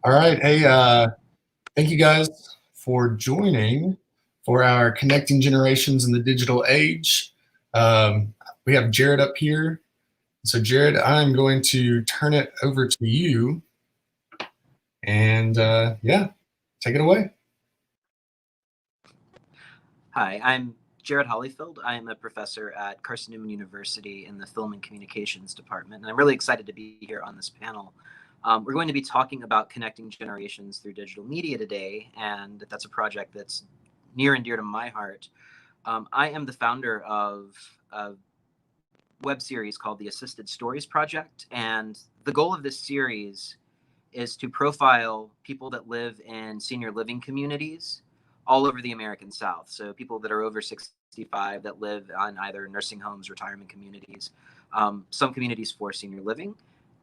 All right. Hey, thank you guys for joining for our Connecting Generations in the Digital Age. We have Jerod up here. So Jerod, I'm going to turn it over to you. And yeah, take it away. Hi, I'm Jerod Hollyfield. I am a professor at Carson-Newman University in the Film and Communications Department, and I'm really excited to be here on this panel. We're going to be talking about connecting generations through digital media today, and that's a project that's near and dear to my heart. I am the founder of a web series called the Assisted Stories Project, and the goal of this series is to profile people that live in senior living communities all over the American South. So people that are over 65 that live on either nursing homes, retirement communities, some communities for senior living.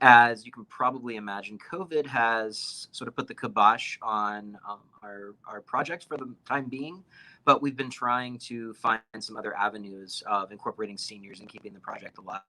As you can probably imagine, COVID has sort of put the kibosh on our project for the time being, but we've been trying to find some other avenues of incorporating seniors and keeping the project alive.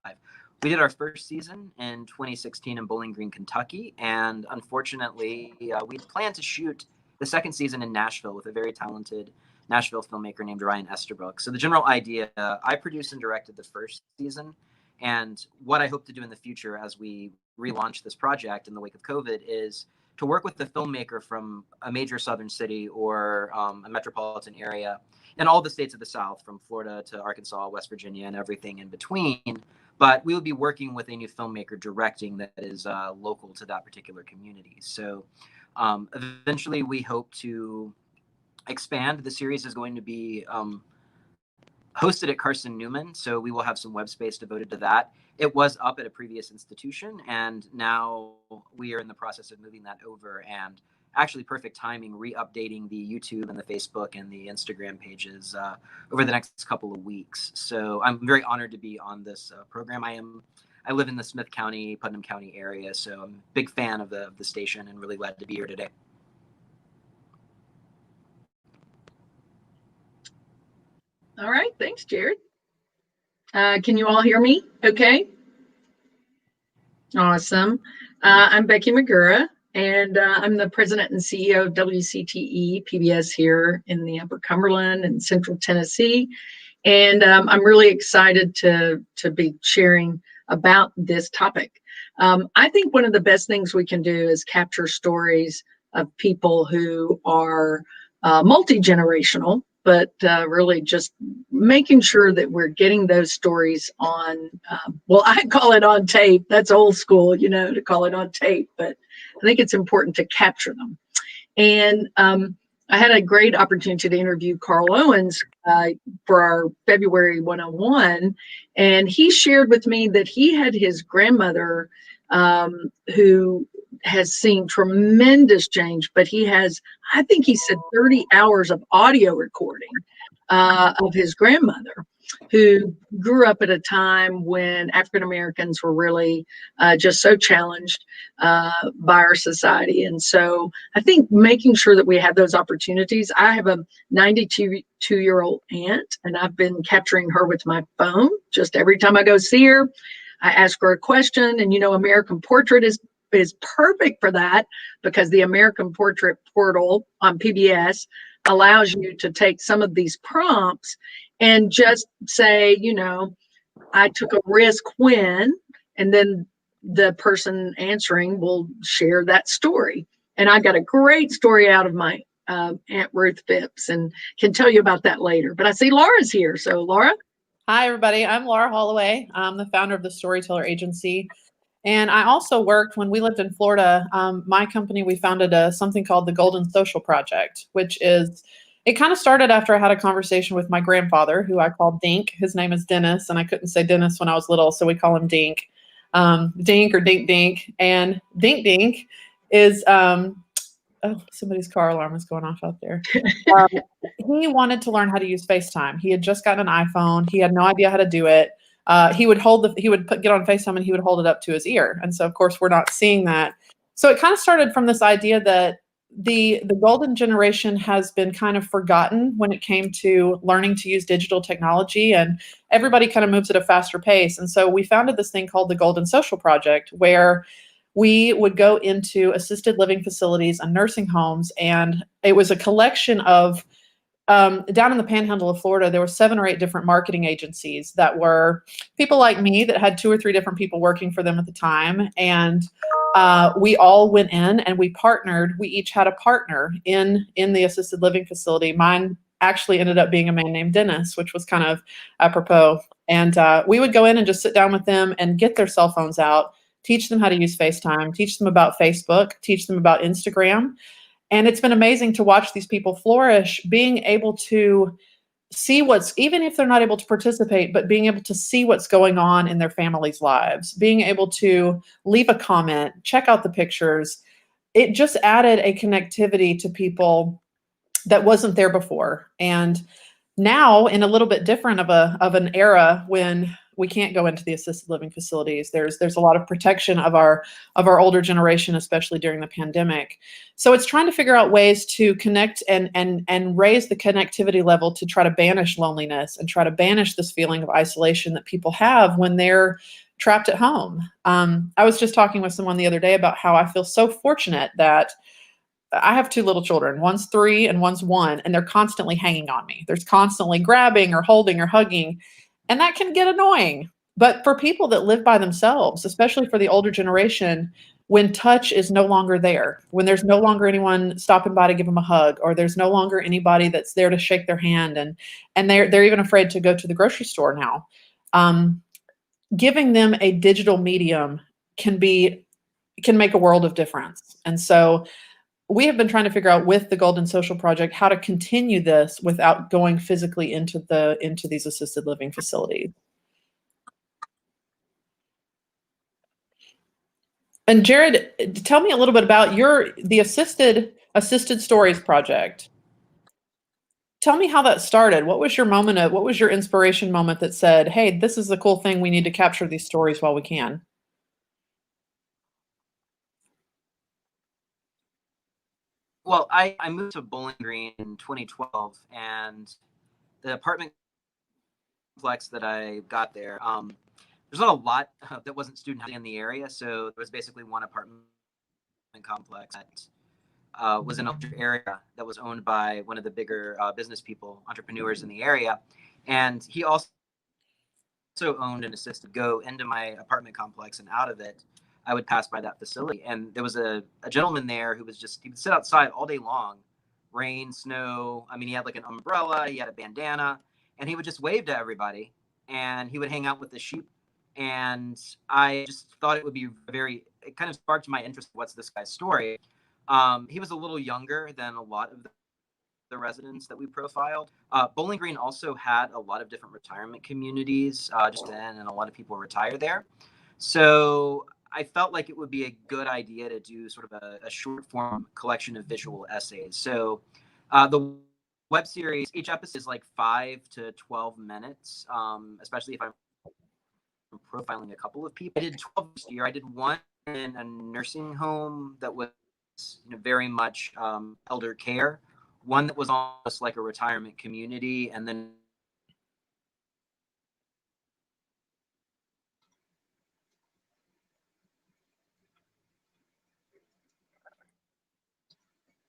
We did our first season in 2016 in Bowling Green, Kentucky, and unfortunately, we planned to shoot the second season in Nashville with a very talented Nashville filmmaker named Ryan Esterbrook. So the general idea, I produced and directed the first season, and what I hope to do in the future as we relaunch this project in the wake of COVID is to work with the filmmaker from a major southern city or a metropolitan area in all the states of the South, from Florida to Arkansas, West Virginia, and everything in between. But we would be working with a new filmmaker directing that is local to that particular community. So eventually we hope to expand. The series is going to be hosted at Carson-Newman, so we will have some web space devoted to that. It was up at a previous institution, and now we are in the process of moving that over, and actually perfect timing, re-updating the YouTube and the Facebook and the Instagram pages over the next couple of weeks. So I'm very honored to be on this program. I live in the Smith County, Putnam County area, so I'm a big fan of the station and really glad to be here today. All right, thanks, Jerod. Can you all hear me okay? Awesome. I'm Becky Magura, and I'm the president and CEO of WCTE-PBS here in the Upper Cumberland and Central Tennessee. And I'm really excited to be sharing about this topic. I think one of the best things we can do is capture stories of people who are multi-generational, but really just making sure that we're getting those stories on, well, I call it on tape. That's old school, you know, to call it on tape, but I think it's important to capture them. And I had a great opportunity to interview Carl Owens for our February 101, and he shared with me that he had his grandmother who has seen tremendous change, but he has, I think he said 30 hours of audio recording of his grandmother, who grew up at a time when African Americans were really just so challenged by our society. And so I think making sure that we have those opportunities. I have a 92-year-old aunt, and I've been capturing her with my phone. Just every time I go see her, I ask her a question, and you know, American Portrait is perfect for that, because the American Portrait portal on PBS allows you to take some of these prompts and just say, you know, I took a risk when, and then the person answering will share that story. And I got a great story out of my Aunt Ruth Phipps, and can tell you about that later. But I see Laura's here. So Laura. Hi, everybody. I'm Laura Holloway. I'm the founder of the Storyteller Agency. And I also worked, when we lived in Florida, my company, we founded something called the Golden Social Project, which is, it kind of started after I had a conversation with my grandfather, who I called Dink. His name is Dennis, and I couldn't say Dennis when I was little, so we call him Dink. Dink or Dink Dink. And Dink Dink is, oh, somebody's car alarm is going off out there. He wanted to learn how to use FaceTime. He had just gotten an iPhone. He had no idea how to do it. He would get on FaceTime and he would hold it up to his ear. And so of course we're not seeing that. So it kind of started from this idea that the golden generation has been kind of forgotten when it came to learning to use digital technology, and everybody kind of moves at a faster pace. And so we founded this thing called the Golden Social Project, where we would go into assisted living facilities and nursing homes, and it was a collection of down in the panhandle of Florida, there were 7 or 8 different marketing agencies that were people like me that had 2 or 3 different people working for them at the time. And we all went in and we partnered. We each had a partner in the assisted living facility. Mine actually ended up being a man named Dennis, which was kind of apropos. And we would go in and just sit down with them and get their cell phones out, teach them how to use FaceTime, teach them about Facebook, teach them about Instagram. And it's been amazing to watch these people flourish, being able to see what's, even if they're not able to participate, but being able to see what's going on in their families' lives, being able to leave a comment, check out the pictures. It just added a connectivity to people that wasn't there before. And now, in a little bit different of an era when we can't go into the assisted living facilities, there's a lot of protection of our older generation, especially during the pandemic. So it's trying to figure out ways to connect and raise the connectivity level to try to banish loneliness and try to banish this feeling of isolation that people have when they're trapped at home. I was just talking with someone the other day about how I feel so fortunate that I have 2 little children. One's 3 and one's 1, and they're constantly hanging on me. There's constantly grabbing or holding or hugging, and that can get annoying. But for people that live by themselves, especially for the older generation, when touch is no longer there, when there's no longer anyone stopping by to give them a hug, or there's no longer anybody that's there to shake their hand, and they're even afraid to go to the grocery store now, giving them a digital medium can make a world of difference. And so we have been trying to figure out with the Golden Social Project how to continue this without going physically into these assisted living facilities. And Jerod, tell me a little bit about the Assisted Stories Project. Tell me how that started. What was your inspiration moment that said, hey, this is the cool thing, we need to capture these stories while we can? Well, I moved to Bowling Green in 2012, and the apartment complex that I got there, there's not a lot that wasn't student housing in the area. So there was basically one apartment complex that was in an area that was owned by one of the bigger business people, entrepreneurs in the area. And he also owned an assisted. Go into my apartment complex and out of it, I would pass by that facility. And there was a gentleman there who he would sit outside all day long, rain, snow. I mean, he had like an umbrella, he had a bandana, and he would just wave to everybody, and he would hang out with the sheep. And I just thought it would be it kind of sparked my interest. What's this guy's story? He was a little younger than a lot of the residents that we profiled. Bowling Green also had a lot of different retirement communities just then, and a lot of people retire there. So I felt like it would be a good idea to do sort of a short form collection of visual essays. So the web series, each episode is like 5 to 12 minutes, especially if I'm profiling a couple of people. I did 12 this year. I did one in a nursing home that was very much elder care, one that was almost like a retirement community, and then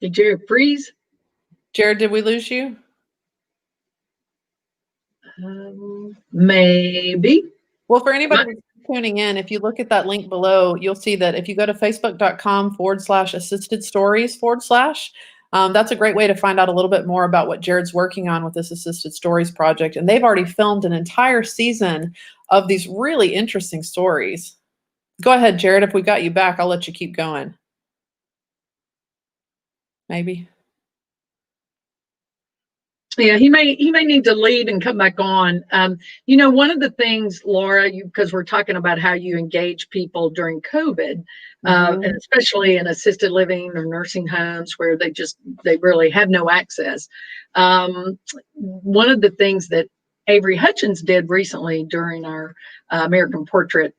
Did Jerod freeze? Jerod, did we lose you? Maybe. Well, for anybody tuning in, if you look at that link below, you'll see that if you go to facebook.com/assisted stories/, that's a great way to find out a little bit more about what Jerod's working on with this Assisted Stories project. And they've already filmed an entire season of these really interesting stories. Go ahead, Jerod. If we got you back, I'll let you keep going. Maybe. Yeah, he may need to leave and come back on. One of the things, Laura, because we're talking about how you engage people during COVID, and especially in assisted living or nursing homes where they really have no access. One of the things that Avery Hutchins did recently during our American Portrait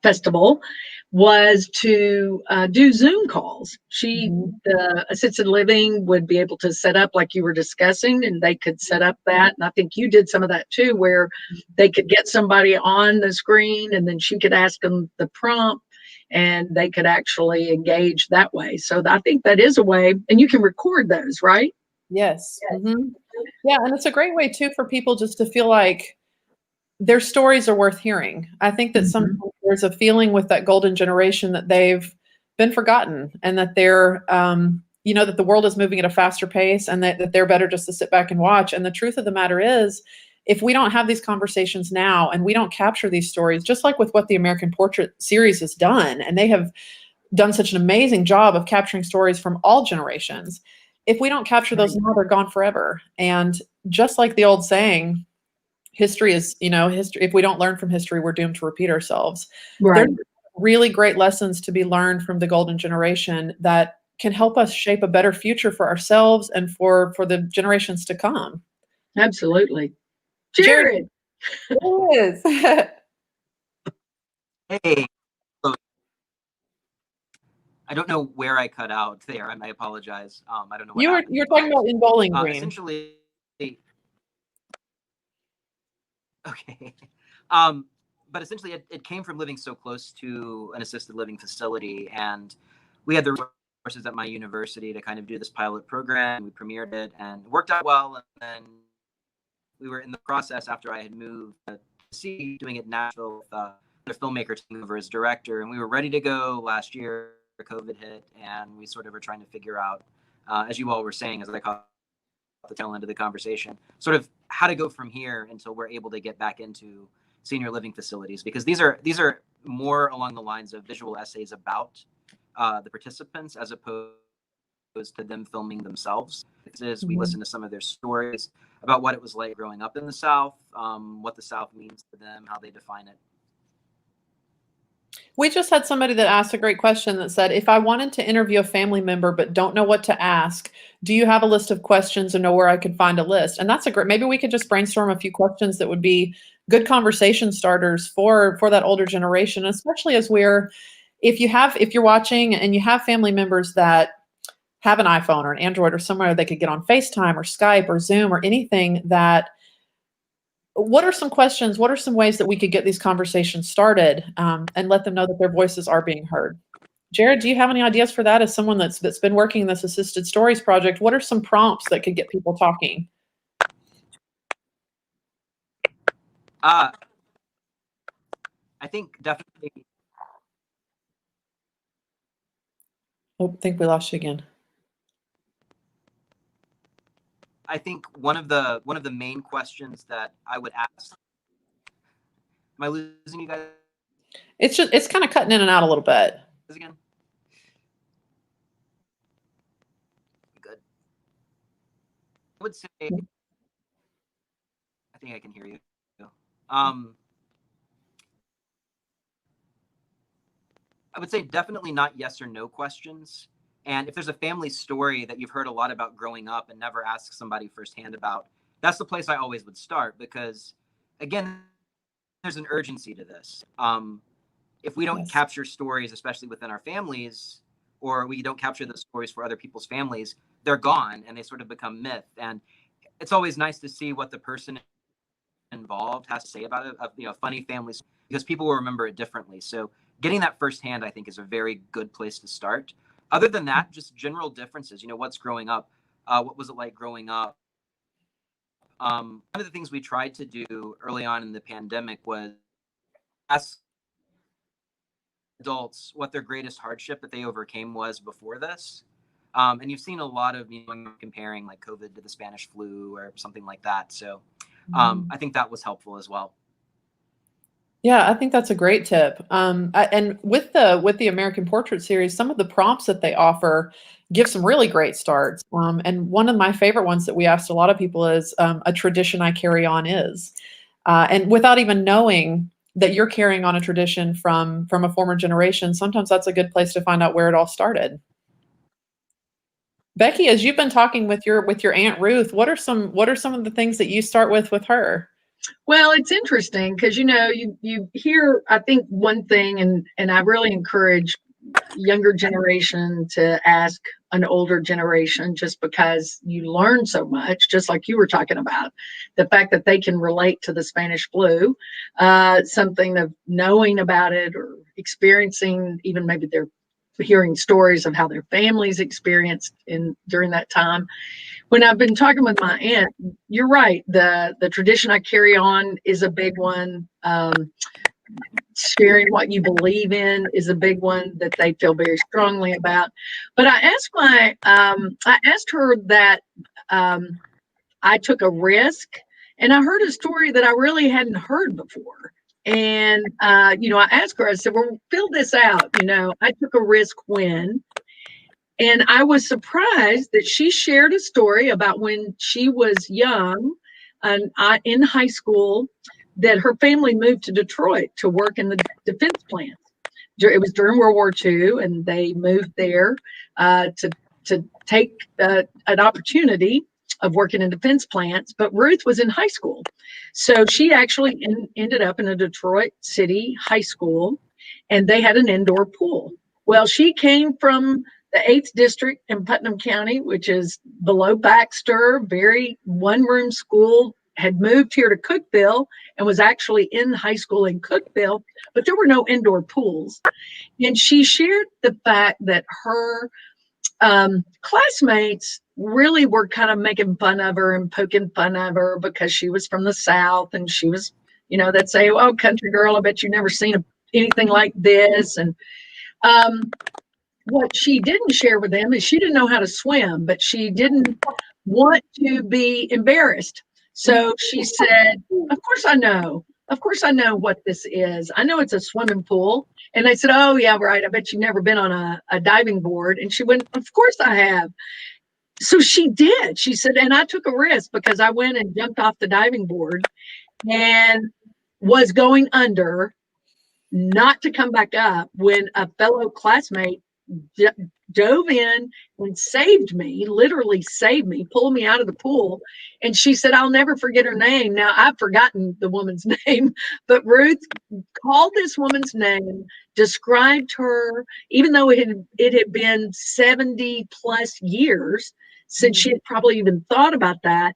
Festival was to do Zoom calls. The assisted living would be able to set up like you were discussing, and they could set up that. And I think you did some of that too, where they could get somebody on the screen and then she could ask them the prompt and they could actually engage that way. So I think that is a way, and you can record those, right? Yes. Yeah, and it's a great way too for people just to feel like their stories are worth hearing. I think that sometimes there's a feeling with that golden generation that they've been forgotten, and that they're, that the world is moving at a faster pace, and that they're better just to sit back and watch. And the truth of the matter is, if we don't have these conversations now and we don't capture these stories, just like with what the American Portrait series has done, and they have done such an amazing job of capturing stories from all generations. If we don't capture those now, they're gone forever. And just like the old saying, history is, history. If we don't learn from history, we're doomed to repeat ourselves. Right. There's really great lessons to be learned from the golden generation that can help us shape a better future for ourselves and for the generations to come. Absolutely. Jerod. Yes. Hey, so I don't know where I cut out there. I apologize. I don't know. You're talking about in Bowling Green. Essentially, okay. But essentially, it came from living so close to an assisted living facility, and we had the resources at my university to kind of do this pilot program. We premiered it, and it worked out well. And then we were in the process after I had moved to see doing it in Nashville with the filmmaker taking over as director, and we were ready to go last year. COVID hit, and we sort of were trying to figure out, as you all were saying, as I caught the tail end of the conversation, sort of how to go from here until we're able to get back into senior living facilities, because these are more along the lines of visual essays about the participants as opposed to them filming themselves. We listen to some of their stories about what it was like growing up in the South, what the South means to them, how they define it. We just had somebody that asked a great question that said, if I wanted to interview a family member but don't know what to ask, do you have a list of questions or know where I could find a list? And that's maybe we could just brainstorm a few questions that would be good conversation starters for that older generation, especially as if you're watching and you have family members that have an iPhone or an Android or somewhere they could get on FaceTime or Skype or Zoom or anything, what are some questions? What are some ways that we could get these conversations started and let them know that their voices are being heard? Jerod, do you have any ideas for that? As someone that's been working in this Assisted Stories project, what are some prompts that could get people talking? I think definitely. Oh, I think we lost you again. I think one of the main questions that I would ask. Am I losing you guys? It's kind of cutting in and out a little bit. Again. Good. I would say. I think I can hear you. I would say definitely not yes or no questions. And if there's a family story that you've heard a lot about growing up and never asked somebody firsthand about, that's the place I always would start, because, again, there's an urgency to this. If we don't capture stories, especially within our families, or we don't capture those stories for other people's families, they're gone and they sort of become myth. And it's always nice to see what the person involved has to say about it, funny families, because people will remember it differently. So getting that firsthand, I think, is a very good place to start. Other than that, just general differences. What's growing up? What was it like growing up? One of the things we tried to do early on in the pandemic was ask adults what their greatest hardship that they overcame was before this. And you've seen a lot of comparing like COVID to the Spanish flu or something like that. So I think that was helpful as well. Yeah, I think that's a great tip. And with the American Portrait series, some of the prompts that they offer give some really great starts. And one of my favorite ones that we asked a lot of people is, a tradition I carry on is. And without even knowing that you're carrying on a tradition from a former generation, sometimes that's a good place to find out where it all started. Becky, as you've been talking with your Aunt Ruth, what are some of the things that you start with her? Well, it's interesting because, you hear, I think one thing, and I really encourage younger generation to ask an older generation, just because you learn so much, just like you were talking about, the fact that they can relate to the Spanish flu, something of knowing about it or experiencing, even maybe they're hearing stories of how their families experienced during that time. When I've been talking with my aunt, you're right. The tradition I carry on is a big one. Sharing what you believe in is a big one that they feel very strongly about. But I asked her that I took a risk, and I heard a story that I really hadn't heard before. And I asked her, I said, well, fill this out. I took a risk when. And I was surprised that she shared a story about when she was young and in high school, that her family moved to Detroit to work in the defense plants. It was during World War II, and they moved there to take an opportunity of working in defense plants. But Ruth was in high school. So she actually ended up in a Detroit City high school, and they had an indoor pool. Well, she came from the 8th District in Putnam County, which is below Baxter, very one-room school, had moved here to Cookeville and was actually in high school in Cookeville, but there were no indoor pools. And she shared the fact that her classmates really were kind of making fun of her and poking fun of her because she was from the South, and she was, they'd say, oh, country girl, I bet you've never seen anything like this. And what she didn't share with them is she didn't know how to swim, but she didn't want to be embarrassed. So she said, of course I know. Of course I know what this is. I know it's a swimming pool. And they said, oh, yeah, right. I bet you've never been on a diving board. And she went, of course I have. So she did. She said, and I took a risk because I went and jumped off the diving board and was going under, not to come back up, when a fellow classmate dove in and saved me, literally saved me, pulled me out of the pool. And she said, I'll never forget her name. Now, I've forgotten the woman's name, but Ruth called this woman's name, described her, even though it had been 70 plus years since she had probably even thought about that.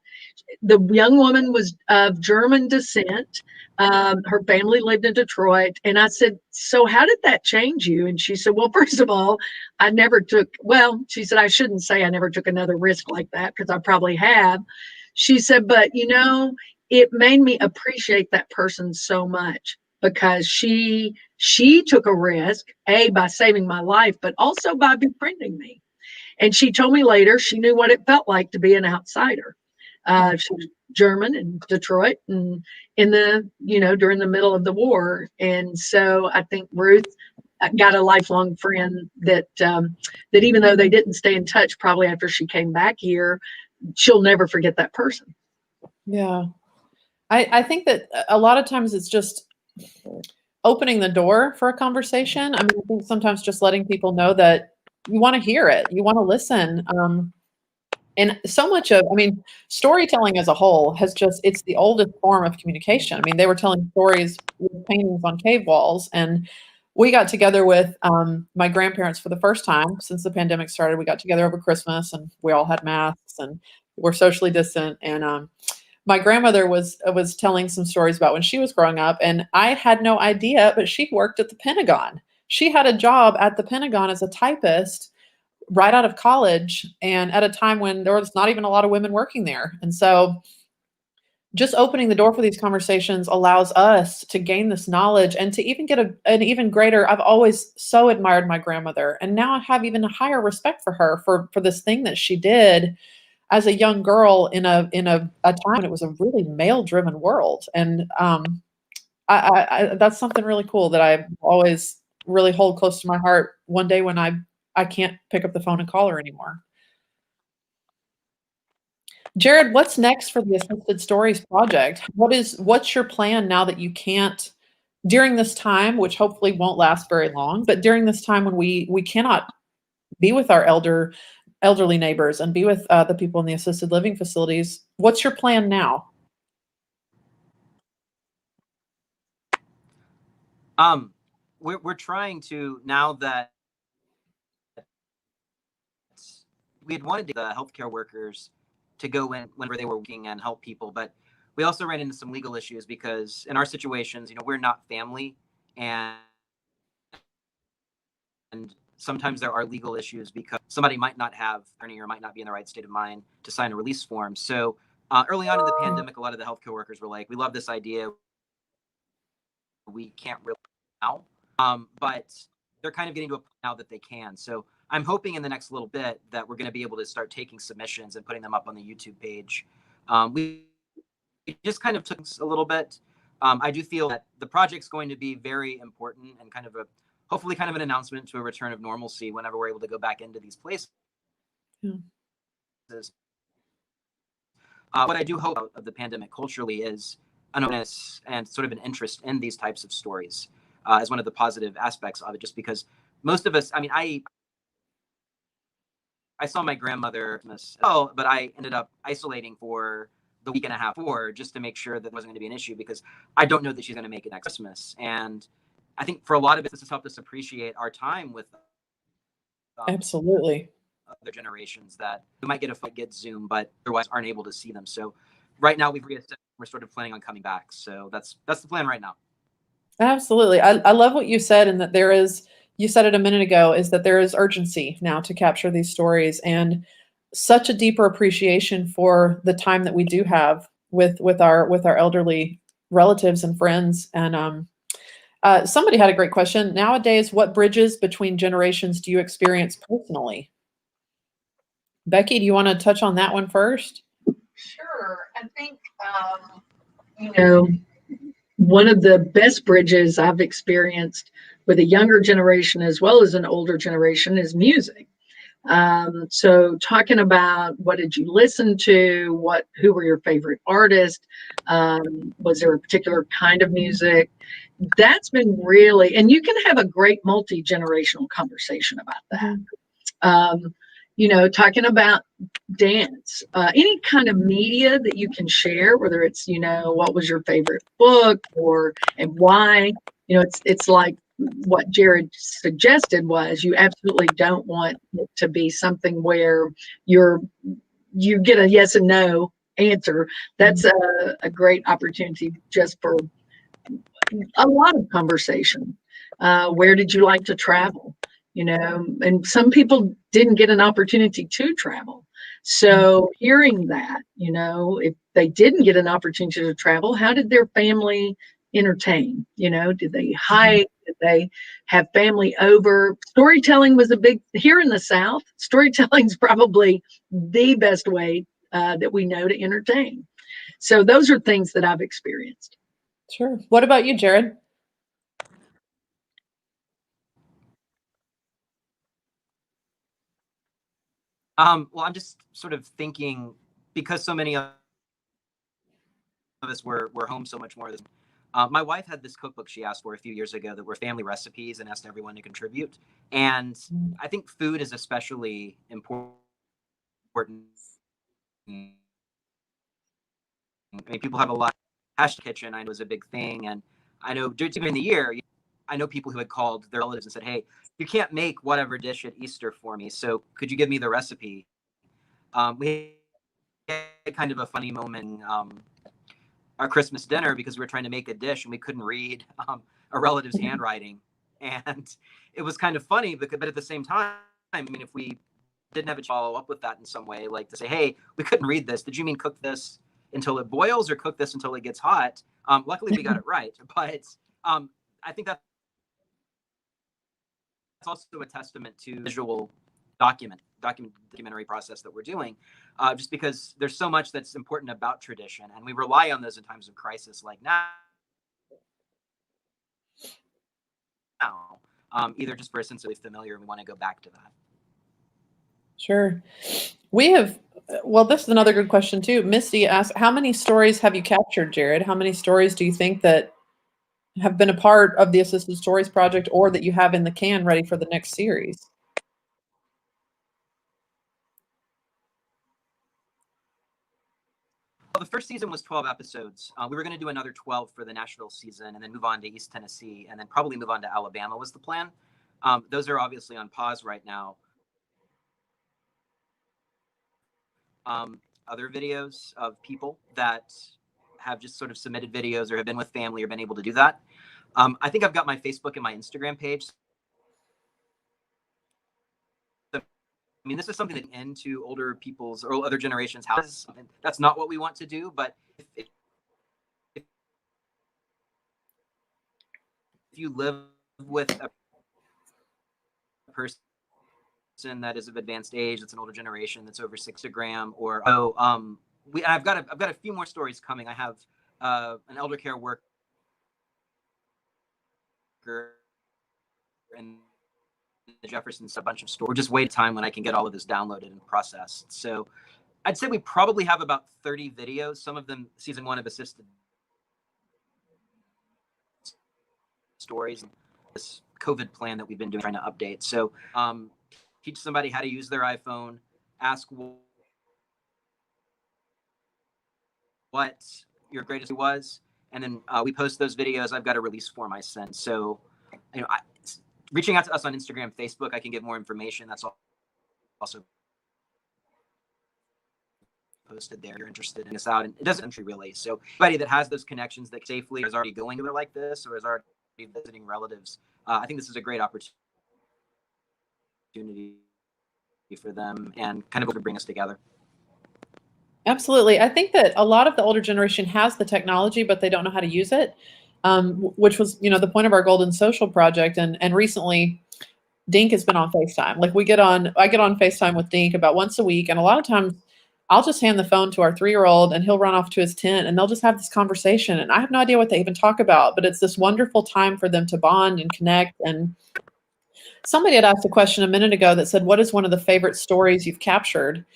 The young woman was of German descent. Her family lived in Detroit. And I said, so how did that change you? And she said, well, first of all, she said, I shouldn't say I never took another risk like that, because I probably have. She said, but it made me appreciate that person so much, because she took a risk, by saving my life, but also by befriending me. And she told me later she knew what it felt like to be an outsider. She was German in Detroit, and during the middle of the war. And so I think Ruth got a lifelong friend that even though they didn't stay in touch, probably after she came back here, she'll never forget that person. Yeah. I think that a lot of times it's just opening the door for a conversation. I mean, I think sometimes just letting people know that you want to hear it, you want to listen. And so much of, storytelling as a whole it's the oldest form of communication. I mean, they were telling stories with paintings on cave walls. And we got together with my grandparents for the first time since the pandemic started. We got together over Christmas, and we all had masks and we're socially distant. And my grandmother was telling some stories about when she was growing up, and I had no idea, but she worked at the Pentagon. She had a job at the Pentagon as a typist right out of college, and at a time when there was not even a lot of women working there. And so just opening the door for these conversations allows us to gain this knowledge and to even get an even greater, I've always so admired my grandmother, and now I have even a higher respect for her for this thing that she did as a young girl in a time when it was a really male-driven world. And I that's something really cool that I always really hold close to my heart one day when I can't pick up the phone and call her anymore. Jerod, what's next for the Assisted Stories project? What's your plan now that you can't, during this time, which hopefully won't last very long, but during this time when we cannot be with our elderly neighbors and be with the people in the assisted living facilities, what's your plan now? We're trying to, now that we had wanted the healthcare workers to go in whenever they were working and help people, but we also ran into some legal issues because in our situations, we're not family, and sometimes there are legal issues because somebody might not have attorney or might not be in the right state of mind to sign a release form. So early on in the pandemic, a lot of the healthcare workers were like, we love this idea. We can't really now, but they're kind of getting to a point now that they can. So I'm hoping in the next little bit that we're going to be able to start taking submissions and putting them up on the YouTube page. We just kind of took a little bit. I do feel that the project's going to be very important and kind of hopefully kind of an announcement to a return of normalcy whenever we're able to go back into these places. What I do hope of the pandemic culturally is an awareness and sort of an interest in these types of stories as one of the positive aspects of it, just because most of us, I mean, I saw my grandmother, but I ended up isolating for the week and a half just to make sure that wasn't going to be an issue, because I don't know that she's going to make it next Christmas. And I think for a lot of it, this has helped us appreciate our time with Absolutely. other generations that we might get Zoom, but otherwise aren't able to see them. So right now we've reassessed. We're sort of planning on coming back. So that's the plan right now. Absolutely. I love what you said, and that there is, you said it a minute ago, is that there is urgency now to capture these stories, and such a deeper appreciation for the time that we do have with our elderly relatives and friends. And somebody had a great question. Nowadays, what bridges between generations do you experience personally? Becky, do you want to touch on that one first? Sure. I think, one of the best bridges I've experienced with a younger generation as well as an older generation is music. So talking about what did you listen to, who were your favorite artists, was there a particular kind of music? That's been really, and you can have a great multi-generational conversation about that. Talking about dance, any kind of media that you can share, whether it's, what was your favorite book and why, it's like what Jerod suggested was you absolutely don't want it to be something where you get a yes and no answer. That's a great opportunity just for a lot of conversation. Where did you like to travel? And some people didn't get an opportunity to travel. So hearing that, if they didn't get an opportunity to travel, how did their family entertain? Did they hike? Did they have family over? Storytelling was a big, here in the South, storytelling's probably the best way that we know to entertain. So those are things that I've experienced. Sure. What about you, Jerod? Well, I'm just sort of thinking, because so many of us were home so much more. My wife had this cookbook she asked for a few years ago that were family recipes and asked everyone to contribute. And I think food is especially important. I mean, people have a lot. Hash kitchen, I know, is a big thing. And I know during the year, I know people who had called their relatives and said, hey, you can't make whatever dish at Easter for me, so could you give me the recipe? We had kind of a funny moment our Christmas dinner, because we were trying to make a dish and we couldn't read a relative's handwriting. And it was kind of funny, but at the same time, I mean, if we didn't have a follow up with that in some way, like to say, hey, we couldn't read this. Did you mean cook this until it boils or cook this until it gets hot? Luckily, we got it right. But I think that's also a testament to visual documentary process that we're doing, just because there's so much that's important about tradition, and we rely on those in times of crisis like now, either just for a sense of familiar, and we want to go back to that. Sure. We have, well, this is another good question too. Misty asked, how many stories have you captured, Jerod? How many stories do you think that have been a part of the Assisted Stories project, or that you have in the can ready for the next series? Well, the first season was 12 episodes. We were going to do another 12 for the Nashville season and then move on to East Tennessee and then probably move on to Alabama was the plan. Those are obviously on pause right now. Other videos of people that have just sort of submitted videos or have been with family or been able to do that. I think I've got my Facebook and my Instagram page. mean, this is something that into older people's or other generations' houses. That's not what we want to do, but if you live with a person that is of advanced age, that's an older generation, that's over 6 gram, or I've got a few more stories coming. I have an elder care worker in the Jefferson's, a bunch of stores. Just wait time when I can get all of this downloaded and processed. So I'd say we probably have about 30 videos, some of them season 1 of assisted stories, this COVID plan that we've been doing, trying to update. So teach somebody how to use their iPhone, ask what your greatest was, and then we post those videos. I've got a release form I send. So, reaching out to us on Instagram, Facebook, I can get more information. That's also posted there. You're interested in us out, and it doesn't entry really. So anybody that has those connections that safely is already going to it like this, or is already visiting relatives, I think this is a great opportunity for them and kind of to bring us together. Absolutely. I think that a lot of the older generation has the technology, but they don't know how to use it, which was, the point of our Golden Social project. And recently, Dink has been on FaceTime. Like I get on FaceTime with Dink about once a week. And a lot of times I'll just hand the phone to our 3-year-old and he'll run off to his tent and they'll just have this conversation. And I have no idea what they even talk about, but it's this wonderful time for them to bond and connect. And somebody had asked a question a minute ago that said, what is one of the favorite stories you've captured?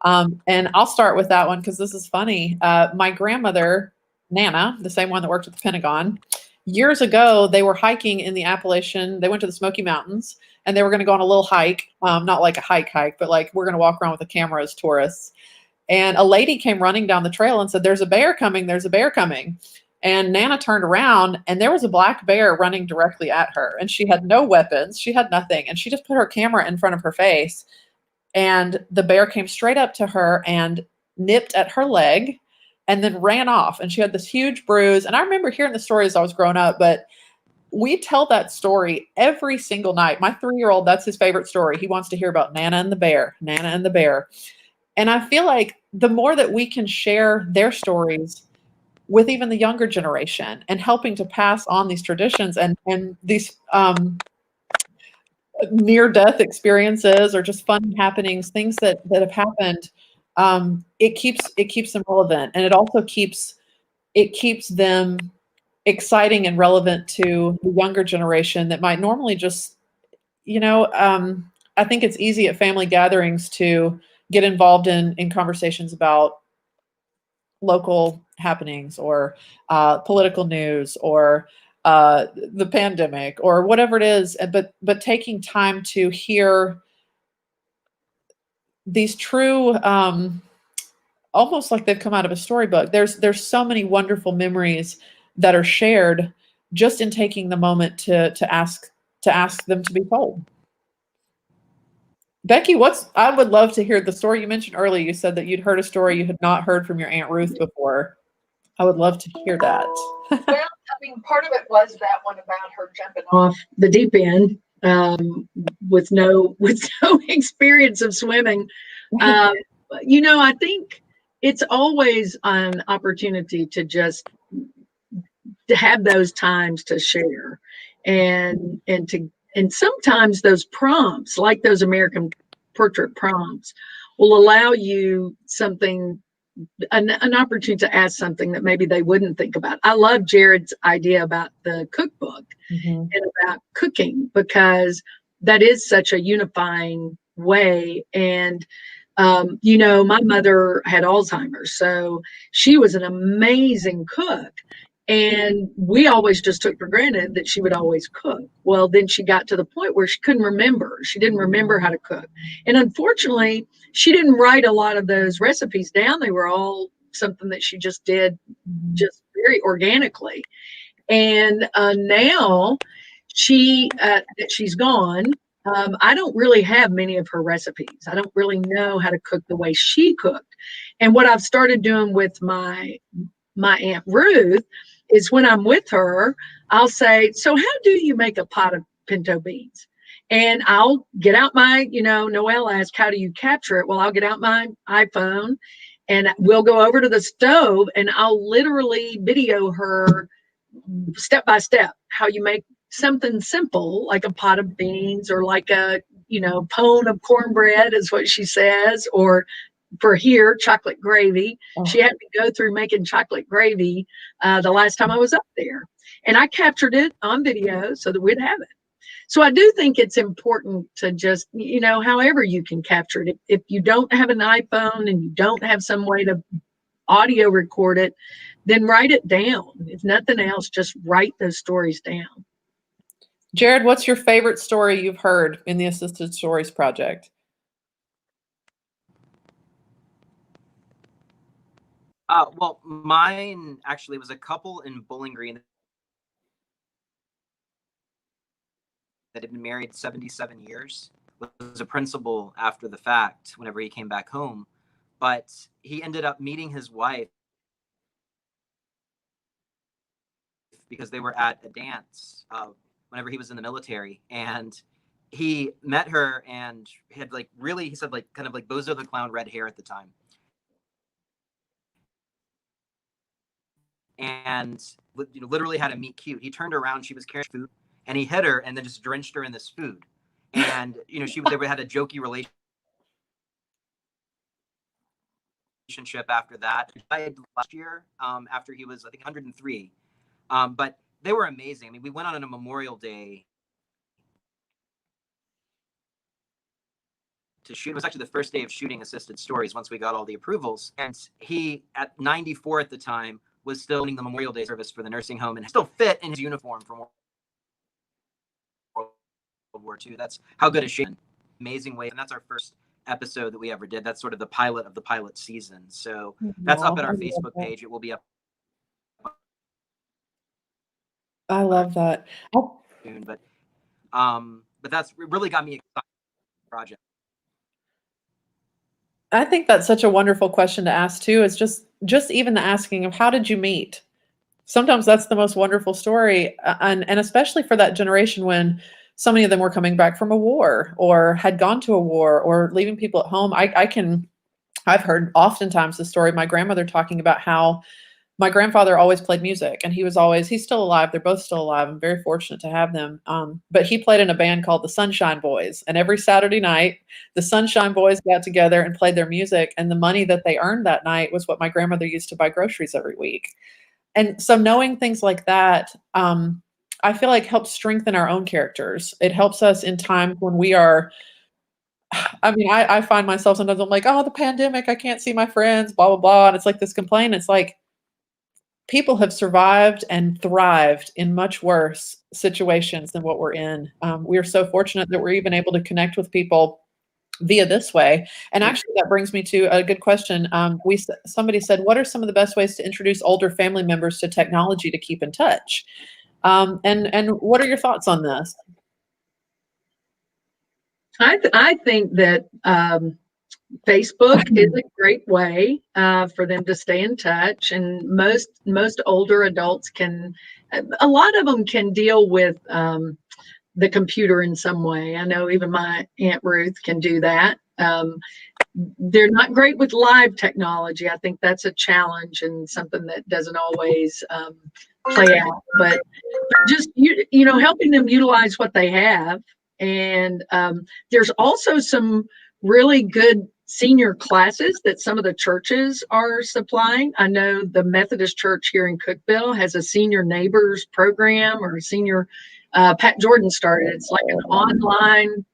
And I'll start with that one because this is funny. My grandmother, Nana, the same one that worked at the Pentagon, years ago, they were hiking in the Appalachian. They went to the Smoky Mountains and they were going to go on a little hike, not like a hike, but like we're going to walk around with a camera as tourists. And a lady came running down the trail and said, there's a bear coming, there's a bear coming. And Nana turned around and there was a black bear running directly at her. And she had no weapons, she had nothing. And she just put her camera in front of her face. And the bear came straight up to her and nipped at her leg and then ran off. And she had this huge bruise. And I remember hearing the story as I was growing up, but we tell that story every single night. My 3-year-old, that's his favorite story. He wants to hear about Nana and the bear, Nana and the bear. And I feel like the more that we can share their stories with even the younger generation and helping to pass on these traditions and these near-death experiences or just fun happenings, things that have happened, it keeps them relevant, and it also keeps them exciting and relevant to the younger generation that might normally just, I think it's easy at family gatherings to get involved in conversations about local happenings or political news or the pandemic or whatever it is, but taking time to hear these true, almost like they've come out of a storybook. There's so many wonderful memories that are shared just in taking the moment to ask them to be told. Becky, I would love to hear the story you mentioned earlier. You said that you'd heard a story you had not heard from your Aunt Ruth before. I would love to hear that. Well, part of it was that one about her jumping off the deep end with no experience of swimming. I think it's always an opportunity to just to have those times to share and sometimes those prompts, like those American portrait prompts, will allow you an opportunity to ask something that maybe they wouldn't think about. I love Jerod's idea about the cookbook and about cooking, because that is such a unifying way. And, my mother had Alzheimer's, so she was an amazing cook. And we always just took for granted that she would always cook. Well, then she got to the point where she couldn't remember. She didn't remember how to cook. And unfortunately, she didn't write a lot of those recipes down. They were all something that she just did just very organically. And now that she's gone, I don't really have many of her recipes. I don't really know how to cook the way she cooked. And what I've started doing with my Aunt Ruth is when I'm with her, I'll say, so how do you make a pot of pinto beans? And I'll get out my, Noelle asked, how do you capture it? Well, I'll get out my iPhone and we'll go over to the stove and I'll literally video her step by step how you make something simple like a pot of beans or like a, pone of cornbread is what she says, or for here, chocolate gravy. Oh. She had me go through making chocolate gravy the last time I was up there. And I captured it on video so that we'd have it. So I do think it's important to just, however you can capture it. If you don't have an iPhone and you don't have some way to audio record it, then write it down. If nothing else, just write those stories down. Jerod, what's your favorite story you've heard in the Assisted Stories Project? Well, mine actually was a couple in Bowling Green that had been married 77 years, was a principal after the fact whenever he came back home. But he ended up meeting his wife because they were at a dance whenever he was in the military. And he met her and had he said kind of like Bozo the Clown red hair at the time. And literally had a meet cute. He turned around, she was carrying food, and he hit her and then just drenched her in this food. And they had a jokey relationship after that. He died last year after he was, I think, 103. But they were amazing. I mean, we went on a Memorial Day to shoot. It was actually the first day of shooting Assisted Stories once we got all the approvals. And he, at 94 at the time, was still doing the Memorial Day service for the nursing home and still fit in his uniform from World War II. That's how good a shape. Amazing way. And that's our first episode that we ever did. That's sort of the pilot of the pilot season. So that's up at our Facebook page. It will be up. I love that. Soon, but that's really got me excited about the project. I think that's such a wonderful question to ask too. Is just even the asking of how did you meet? Sometimes that's the most wonderful story, and especially for that generation when so many of them were coming back from a war or had gone to a war or leaving people at home. I've heard oftentimes the story of my grandmother talking about how my grandfather always played music, and he's still alive. They're both still alive. I'm very fortunate to have them. But he played in a band called the Sunshine Boys. And every Saturday night, the Sunshine Boys got together and played their music. And the money that they earned that night was what my grandmother used to buy groceries every week. And so knowing things like that, I feel like helps strengthen our own characters. It helps us in times when we are, I find myself sometimes I'm like, oh, the pandemic, I can't see my friends, blah, blah, blah. And it's like this complaint. It's like, people have survived and thrived in much worse situations than what we're in. We are so fortunate that we're even able to connect with people via this way. And actually, that brings me to a good question. Somebody said, what are some of the best ways to introduce older family members to technology to keep in touch? And what are your thoughts on this? I think that Facebook is a great way for them to stay in touch, and most older adults a lot of them can deal with the computer in some way. I know even my Aunt Ruth can do that. They're not great with live technology. I think that's a challenge and something that doesn't always play out, but just helping them utilize what they have. And there's also some really good senior classes that some of the churches are supplying. I know the Methodist Church here in Cookeville has a senior neighbors program, or a senior, Pat Jordan started. It's like an online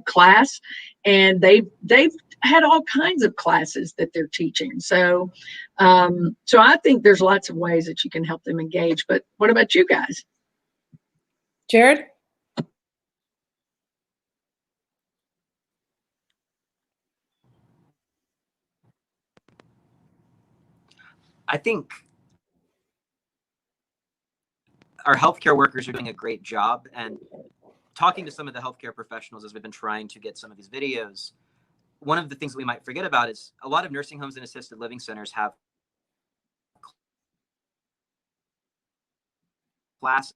class, and they've had all kinds of classes that they're teaching. So I think there's lots of ways that you can help them engage. But what about you guys? Jerod? I think our healthcare workers are doing a great job, and talking to some of the healthcare professionals as we've been trying to get some of these videos, one of the things we might forget about is a lot of nursing homes and assisted living centers have classes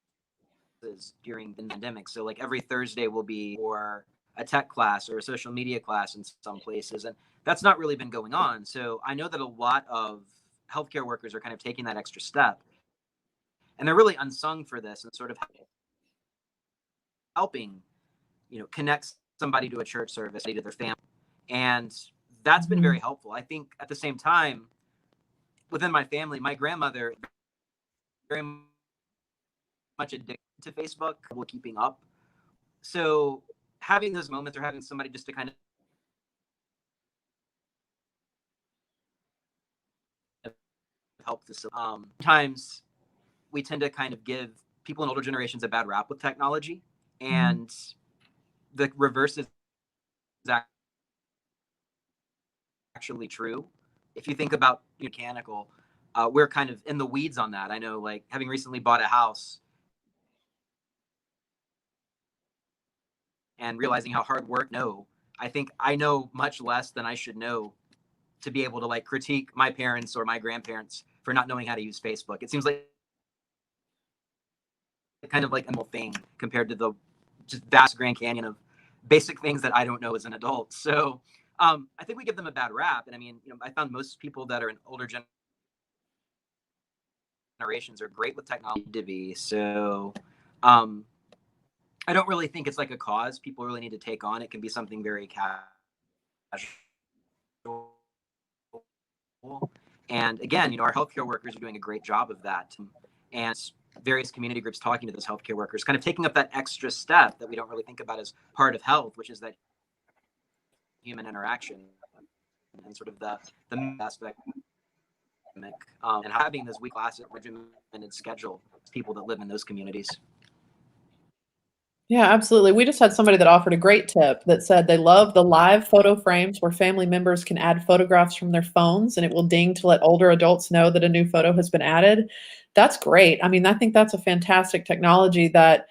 during the pandemic. So like every Thursday will be or a tech class or a social media class in some places. And that's not really been going on. So I know that a lot of healthcare workers are kind of taking that extra step, and they're really unsung for this and sort of helping, connect somebody to a church service, to their family. And that's been very helpful. I think at the same time, within my family, my grandmother very much addicted to Facebook, keeping up. So having those moments or having somebody just to kind of help facilitate. Sometimes we tend to kind of give people in older generations a bad rap with technology, and the reverse is actually true. If you think about mechanical, we're kind of in the weeds on that. I know, like, having recently bought a house and realizing how hard work, I think I know much less than I should know to be able to like critique my parents or my grandparents for not knowing how to use Facebook. It seems like kind of like a little thing compared to the just vast Grand Canyon of basic things that I don't know as an adult. So I think we give them a bad rap. And I mean, I found most people that are in older generations are great with technology to be. So I don't really think it's like a cause people really need to take on. It can be something very casual. And again, our healthcare workers are doing a great job of that. And various community groups talking to those healthcare workers, kind of taking up that extra step that we don't really think about as part of health, which is that human interaction and sort of the aspect. And having this week class regimented schedule people that live in those communities. Yeah, absolutely. We just had somebody that offered a great tip that said they love the live photo frames where family members can add photographs from their phones and it will ding to let older adults know that a new photo has been added. That's great. I mean, I think that's a fantastic technology that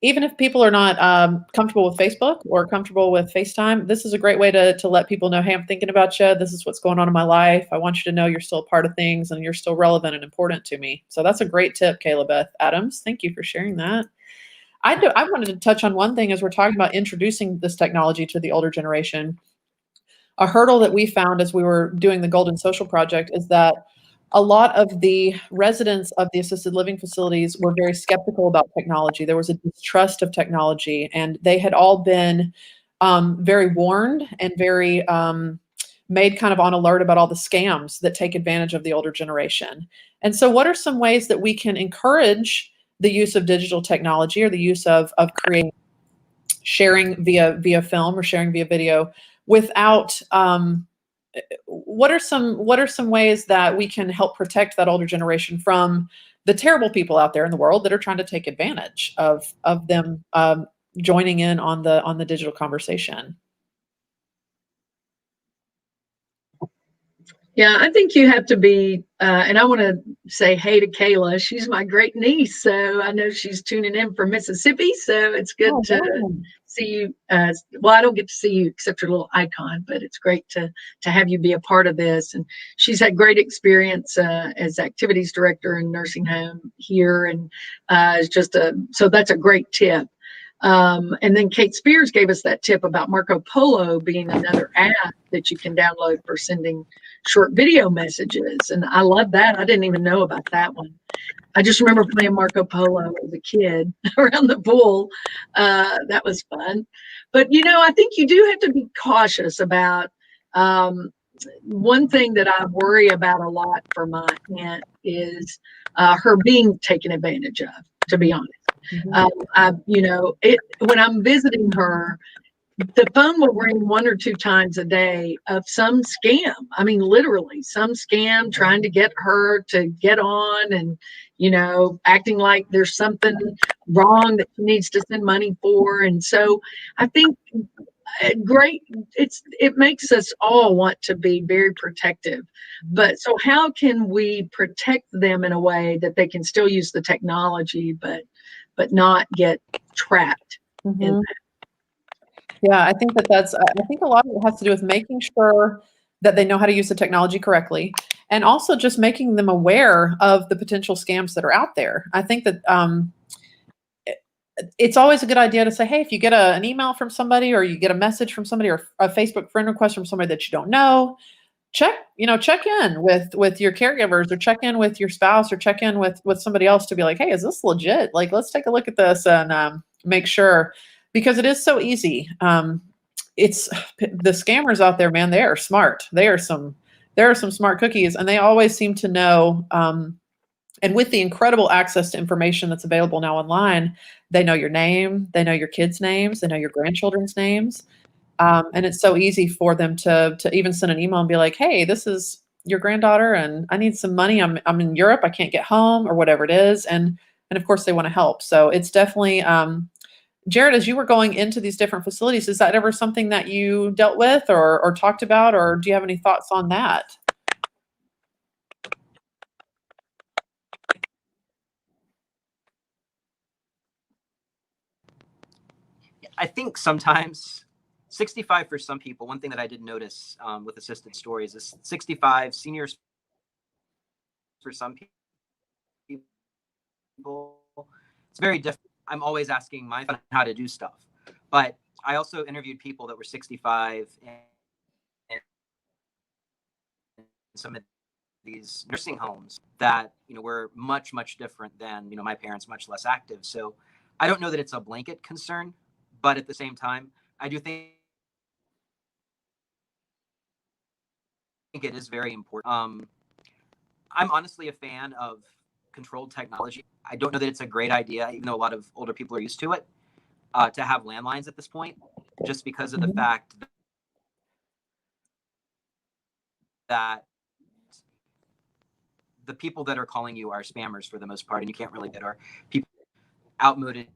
even if people are not comfortable with Facebook or comfortable with FaceTime, this is a great way to let people know, hey, I'm thinking about you. This is what's going on in my life. I want you to know you're still a part of things and you're still relevant and important to me. So that's a great tip, Kayla Beth Adams. Thank you for sharing that. I wanted to touch on one thing as we're talking about introducing this technology to the older generation. A hurdle that we found as we were doing the Golden Social Project is that a lot of the residents of the assisted living facilities were very skeptical about technology. There was a distrust of technology, and they had all been very warned and very made kind of on alert about all the scams that take advantage of the older generation. And so what are some ways that we can encourage the use of digital technology or the use of sharing via film or sharing via video without what are some ways that we can help protect that older generation from the terrible people out there in the world that are trying to take advantage of them joining in on the digital conversation? Yeah, I think you have to be, and I want to say hey to Kayla. She's my great niece, so I know she's tuning in from Mississippi. So it's good to see you. Well, I don't get to see you except your little icon, but it's great to have you be a part of this. And she's had great experience as activities director in nursing home here, and so that's a great tip. And then Kate Spears gave us that tip about Marco Polo being another app that you can download for sending short video messages. And I love that. I didn't even know about that one. I just remember playing Marco Polo as a kid around the pool. That was fun. But, I think you do have to be cautious about one thing that I worry about a lot for my aunt is her being taken advantage of, to be honest. When I'm visiting her, the phone will ring 1 or 2 times a day of some scam. I mean, literally some scam trying to get her to get on and, acting like there's something wrong that she needs to send money for. And so I think it makes us all want to be very protective. But so how can we protect them in a way that they can still use the technology, but not get trapped in that? Yeah, I think I think a lot of it has to do with making sure that they know how to use the technology correctly, and also just making them aware of the potential scams that are out there. I think that it's always a good idea to say, hey, if you get an email from somebody, or you get a message from somebody, or a Facebook friend request from somebody that you don't know, check in with your caregivers, or check in with your spouse, or check in with somebody else to be like, hey, is this legit? Like, let's take a look at this and make sure, because it is so easy. It's the scammers out there, man. They are smart. There are some smart cookies, and they always seem to know. And with the incredible access to information that's available now online, they know your name, they know your kids' names, they know your grandchildren's names. And it's so easy for them to even send an email and be like, hey, this is your granddaughter and I need some money. I'm in Europe. I can't get home, or whatever it is. And of course they want to help. So it's definitely, Jerod, as you were going into these different facilities, is that ever something that you dealt with or talked about, or do you have any thoughts on that? I think sometimes 65 for some people. One thing that I did notice with assisted stories is 65 seniors for some people. It's very different. I'm always asking my son how to do stuff, but I also interviewed people that were 65 and some of these nursing homes that were much different than my parents, much less active. So I don't know that it's a blanket concern, but at the same time, I do think it is very important. I'm honestly a fan of controlled technology. I don't know that it's a great idea, even though a lot of older people are used to it, to have landlines at this point, just because of the fact that the people that are calling you are spammers for the most part, and you can't really get, or people outmoded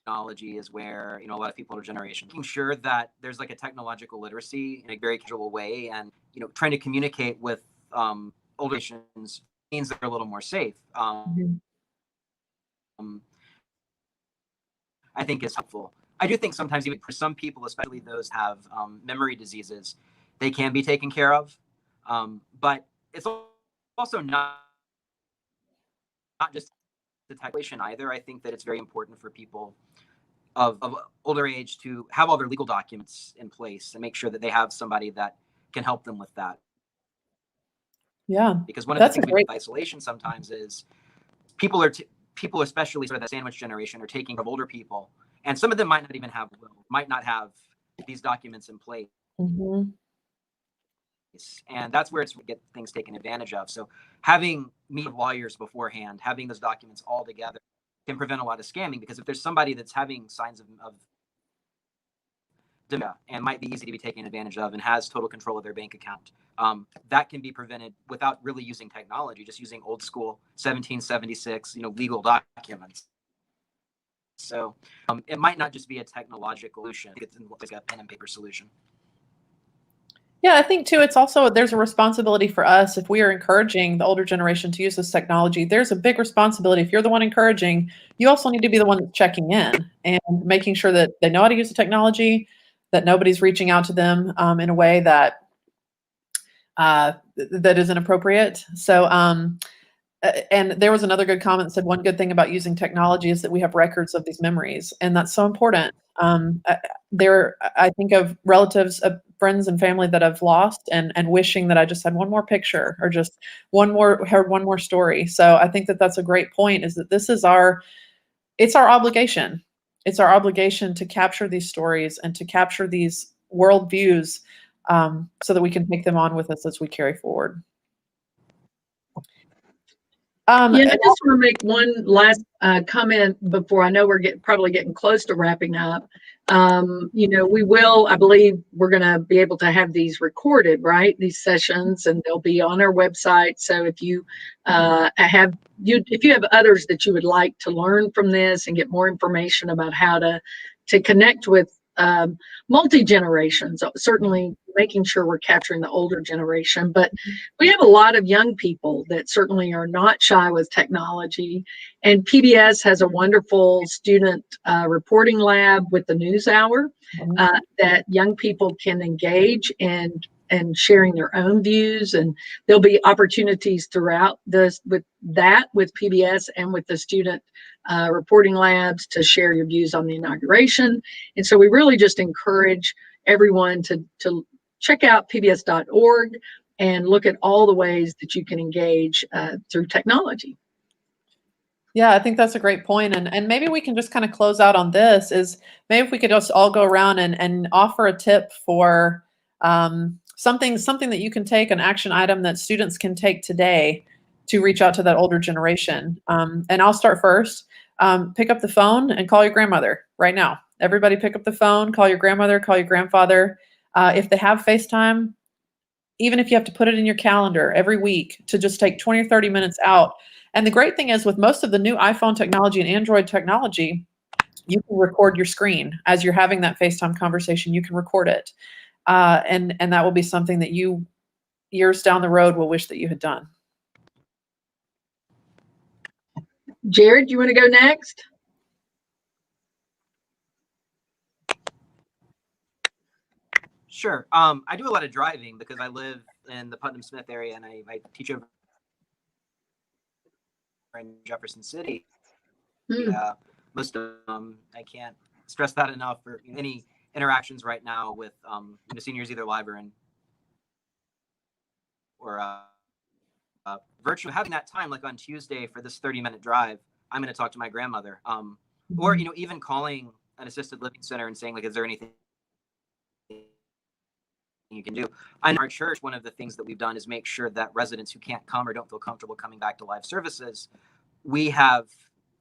technology is where a lot of people are generation making sure that there's like a technological literacy in a very casual way, and trying to communicate with older generations means they're a little more safe. I think is helpful. I do think sometimes even for some people, especially those have memory diseases, they can be taken care of. But it's also not just the technician either. I think that it's very important for people of older age to have all their legal documents in place and make sure that they have somebody that can help them with that. Yeah, because one of the things we do with isolation sometimes is people, especially sort of the sandwich generation, are taking care of older people, and some of them might not even have these documents in place. And that's where it's get things taken advantage of. So having meet lawyers beforehand, having those documents all together can prevent a lot of scamming, because if there's somebody that's having signs of dementia and might be easy to be taken advantage of and has total control of their bank account, that can be prevented without really using technology, just using old school 1776, legal documents. So it might not just be a technological solution. It's like a pen and paper solution. Yeah, I think too, it's also, there's a responsibility for us if we are encouraging the older generation to use this technology. There's a big responsibility. If you're the one encouraging, you also need to be the one that's checking in and making sure that they know how to use the technology, that nobody's reaching out to them in a way that that isn't appropriate. So, and there was another good comment that said one good thing about using technology is that we have records of these memories, and that's so important. I think of relatives, friends and family that I've lost, and wishing that I just had one more picture or just heard one more story. So I think that that's a great point, is that this is it's our obligation. It's our obligation to capture these stories and to capture these worldviews so that we can take them on with us as we carry forward. I just want to make one last comment before, I know we're probably getting close to wrapping up. We will, I believe we're going to be able to have these recorded, right? These sessions, and they'll be on our website. So if you have others that you would like to learn from this and get more information about how to connect with multi-generations, certainly making sure we're capturing the older generation, but we have a lot of young people that certainly are not shy with technology, and PBS has a wonderful student reporting lab with the NewsHour that young people can engage and and sharing their own views. And there'll be opportunities throughout this with PBS and with the student reporting labs to share your views on the inauguration. And so we really just encourage everyone to check out pbs.org and look at all the ways that you can engage through technology. Yeah, I think that's a great point. And maybe we can just kind of close out on this is maybe if we could just all go around and offer a tip for something that you can take, an action item that students can take today to reach out to that older generation. And I'll start first. Pick up the phone and call your grandmother right now. Everybody pick up the phone, call your grandmother, call your grandfather. If they have FaceTime, even if you have to put it in your calendar every week to just take 20 or 30 minutes out. And the great thing is with most of the new iPhone technology and Android technology, you can record your screen as you're having that FaceTime conversation. You can record it. And that will be something that you, years down the road, will wish that you had done. Jerod, you want to go next? Sure. I do a lot of driving because I live in the Putnam-Smith area and I teach over in Jefferson City. Most of them, I can't stress that enough, for any interactions right now with seniors, either live or virtual. Having that time, like on Tuesday for this 30-minute drive, I'm going to talk to my grandmother, or even calling an assisted living center and saying, like, is there anything you can do? In our church, one of the things that we've done is make sure that residents who can't come or don't feel comfortable coming back to live services, we have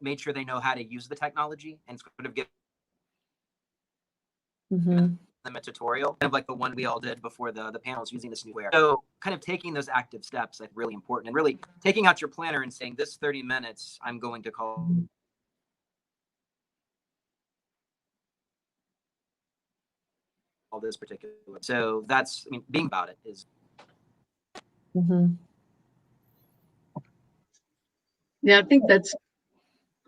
made sure they know how to use the technology and sort of give them a tutorial, kind of like the one we all did before the panels using this new way. So kind of taking those active steps, like, really important, and really taking out your planner and saying, this 30 minutes, I'm going to call all this particular. So that's, being about it is. Yeah, I think that's,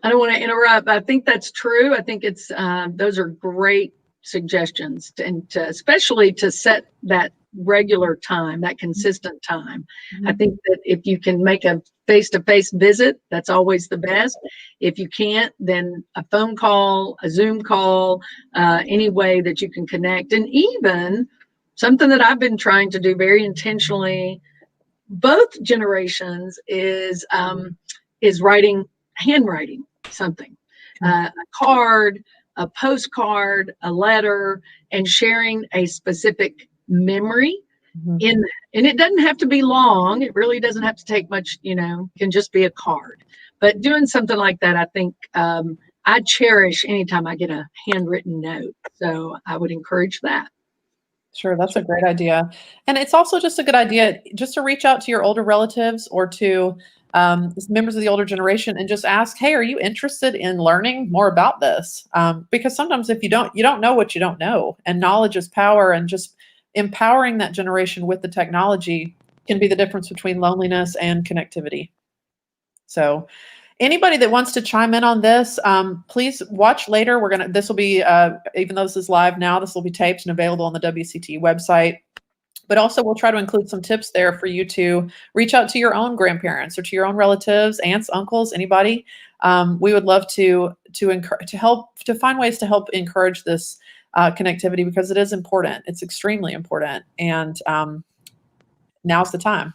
I don't want to interrupt, but I think that's true. I think it's, those are great suggestions, and especially to set that regular time, that consistent time. I think that if you can make a face-to-face visit, that's always the best. If you can't, then a phone call, a Zoom call, any way that you can connect. And even something that I've been trying to do very intentionally, both generations, is handwriting something, a card, a postcard, a letter, and sharing a specific memory in that. And it doesn't have to be long. It really doesn't have to take much, can just be a card. But doing something like that, I think I cherish anytime I get a handwritten note. So I would encourage that. Sure, that's a great idea. And it's also just a good idea just to reach out to your older relatives or to members of the older generation and just ask, hey, are you interested in learning more about this? Because sometimes if you don't know what you don't know, and knowledge is power, and just empowering that generation with the technology can be the difference between loneliness and connectivity. So anybody that wants to chime in on this, please watch later. This will be, even though this is live now, this will be taped and available on the WCTE website. But also we'll try to include some tips there for you to reach out to your own grandparents or to your own relatives, aunts, uncles, anybody. We would love to find ways to help encourage this connectivity, because it is important. It's extremely important. And now's the time.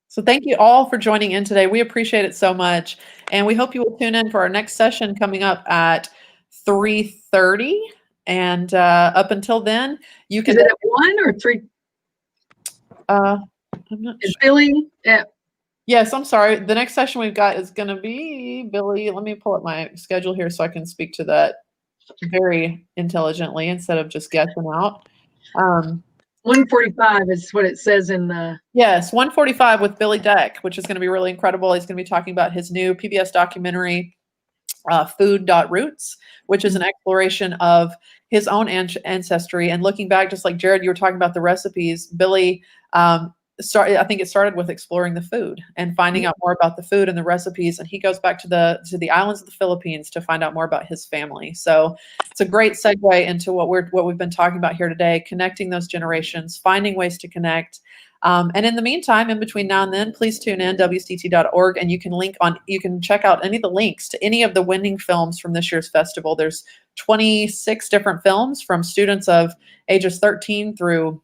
So thank you all for joining in today. We appreciate it so much. And we hope you will tune in for our next session coming up at 3:30. And up until then, you can— Is it at 1 or 3? I'm not Is sure. Billy? Yes, I'm sorry. The next session we've got is going to be Billy. Let me pull up my schedule here so I can speak to that very intelligently instead of just guessing out. 1:45 is what it says in the— Yes, 1:45 with Billy Deck, which is going to be really incredible. He's going to be talking about his new PBS documentary, Food.Roots, which is an exploration of his own ancestry and looking back, just like Jerod, you were talking about the recipes. Billy I think it started with exploring the food and finding out more about the food and the recipes. And he goes back to the islands of the Philippines to find out more about his family. So it's a great segue into what we've been talking about here today, connecting those generations, finding ways to connect. And in the meantime, in between now and then, please tune in WCT.org, and you can check out any of the links to any of the winning films from this year's festival. There's 26 different films from students of ages 13 through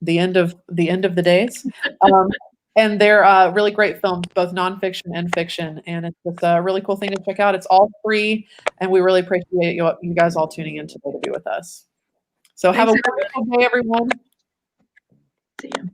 the end of the days. And they're really great films, both nonfiction and fiction. And it's just a really cool thing to check out. It's all free, and we really appreciate you guys all tuning in today to be with us. So have a wonderful day, everyone. See you.